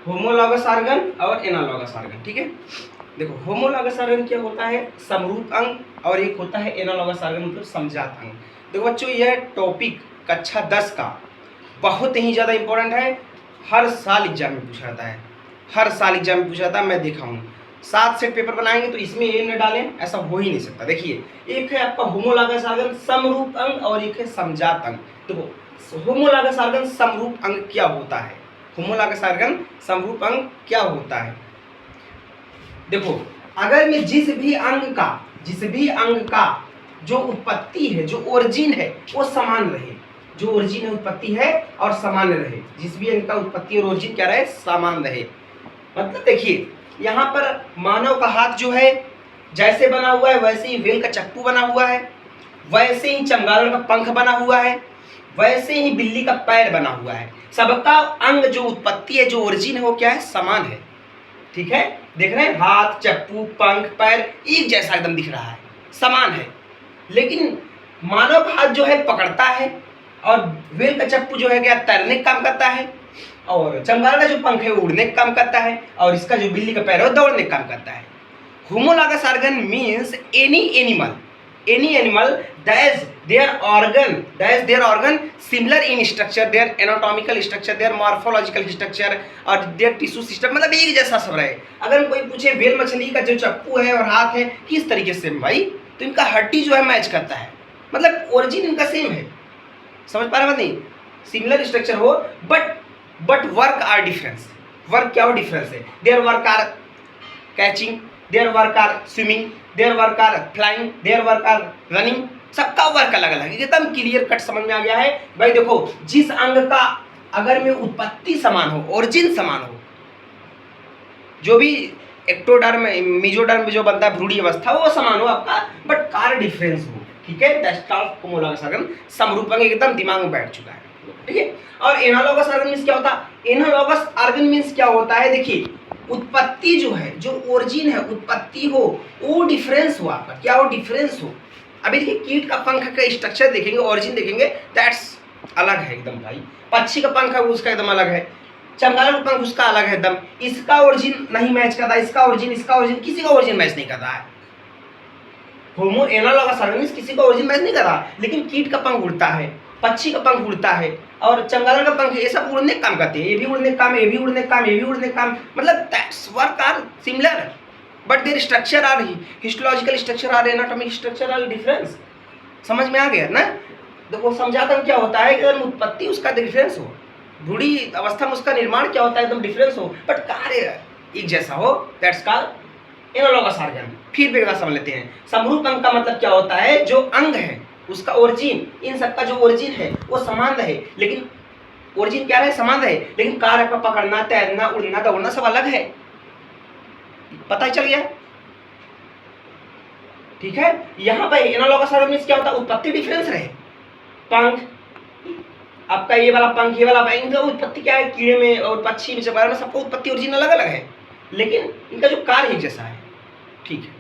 Homologous organ और analogous organ. ठीक है, देखो होमोलॉगस ऑर्गन क्या होता है, समरूप अंग, और एक होता है एनालॉगस ऑर्गन मतलब समजात अंग। देखो बच्चों, यह टॉपिक कक्षा 10 का बहुत ही ज़्यादा इंपॉर्टेंट है, हर साल एग्जाम में पूछा जाता है, हर साल एग्जाम में पूछा जाता है। मैं देखा हूँ 7 सेट पेपर बनाएंगे तो इसमें ये न डालें, ऐसा हो ही नहीं सकता। देखिए, एक है आपका होमोलॉगस ऑर्गन समरूप अंग और एक है समजात अंग। देखो होमोलॉगस ऑर्गन समरूप अंग क्या होता है, होमोलॉगस ऑर्गन समरूप अंग क्या होता है। देखो, अगर मैं जिस भी अंग का जो उत्पत्ति है, जो ओरिजिन है, वो समान रहे, जो ओरिजिन है, उत्पत्ति है और समान रहे, जिस भी अंग का उत्पत्ति और ओरिजिन क्या रहे, समान रहे। मतलब देखिए, यहाँ पर मानव का हाथ जो है जैसे बना हुआ है, वैसे ही व्हेल का चप्पू बना हुआ है, वैसे ही चमगादड़ का पंख बना हुआ है, वैसे ही बिल्ली का पैर बना हुआ है। सबका अंग जो उत्पत्ति है, जो ओरिजिन है, वो क्या है, समान है। ठीक है, देख रहे हैं, हाथ, चप्पू, पंख, पैर एक जैसा एकदम दिख रहा है, समान है। लेकिन मानव हाथ जो है पकड़ता है, और व्हेल का चप्पू जो है क्या, तैरने का काम करता है, और चमगादड़ का जो पंख है वो उड़ने का काम करता है, और इसका जो बिल्ली का पैर है वो दौड़ने का काम करता है। Homologous organ means any animal that their organ similar in structure, their anatomical structure, their morphological structure और their tissue system, मतलब एक जैसा सब रहे। अगर कोई पूछे व्हेल मछली का जो चप्पू है और हाथ है किस तरीके से भाई, तो इनका हड्डी जो है मैच करता है, मतलब ओरिजिन इनका सेम है। समझ पा रहे हैं? नहीं, सिमिलर स्ट्रक्चर हो but work are difference. Work क्या हो, डिफरेंस है। Their work are catching, their work are swimming, their work are flying, their work are running, सबका वर्क अलग अलग है। एकदम क्लियर कट समझ में आ गया है भाई। देखो, जिस अंग का अगर में उत्पत्ति समान हो, ओरिजिन समान हो, जो भी एक्टोडर्म मेसोडर्म में जो बनता है भ्रूणी अवस्था, वो समान हो आपका, बट कार्य डिफरेंस हो। ठीक है, दैट्स कॉल्ड होमोलॉगस ऑर्गन। समरूप अंग एकदम दिमाग में बैठ चुका है। ठीक है, और एनालॉगस ऑर्गन मींस क्या होता है, एनालॉगस ऑर्गन मींस क्या होता है, देखिए उत्पत्ति जो है, जो ओरिजिन है, उत्पत्ति हो, वो डिफरेंस हो आपका, क्या हो, डिफरेंस हो। अभी देखिए, कीट का पंख का स्ट्रक्चर देखेंगे, ओरिजिन देखेंगे, दैट्स अलग है एकदम भाई। पक्षी का पंख है उसका एकदम अलग है, चमगादड़ का पंख उसका अलग है एकदम, इसका ओरिजिन नहीं मैच करता, इसका ओरिजिन किसी का ओरिजिन मैच नहीं करता है। होमो एनालॉगस ऑर्गन किसी का ओरिजिन मैच नहीं कर रहा, लेकिन कीट का पंख उड़ता है, पक्षी का पंख उड़ता है, और चमगादड़ का पंख, ये सब उड़ने का काम करते हैं। ये भी उड़ने का काम, ये भी उड़ने का काम, ये भी उड़ने का काम, मतलब that's work are similar but their structure are, histological structure are, anatomic structure are difference. समझ में आ गया ना? देखो समझाता क्या होता है कि अगर उत्पत्ति उसका डिफरेंस हो, भ्रूणी अवस्था में उसका निर्माण क्या होता है, एकदम डिफरेंस हो, बट कार्य एक जैसा हो, दैट्स कॉल्ड एनालॉगस ऑर्गन। फिर भी समझ लेते हैं, समरूप अंग का मतलब क्या होता है, जो अंग है उसका ओरिजिन, इन सबका जो ओरिजिन है वो समान रहे, लेकिन ओरिजिन क्या रहे, समान रहे, लेकिन कार्य का पकड़ना, तैरना, उड़ना, दौड़ना सब अलग है। पता ही चल गया? ठीक है, यहाँ पे एनालॉगस ऑर्गन मींस क्या होता है, उत्पत्ति डिफरेंस रहे। पंख आपका, ये वाला पंख, ये वाला, इनका उत्पत्ति क्या है, कीड़े में और पक्षी में, चमगादड़ में, सबका उत्पत्ति ओरिजिन अलग अलग है, लेकिन इनका जो कार्य एक जैसा है। ठीक है।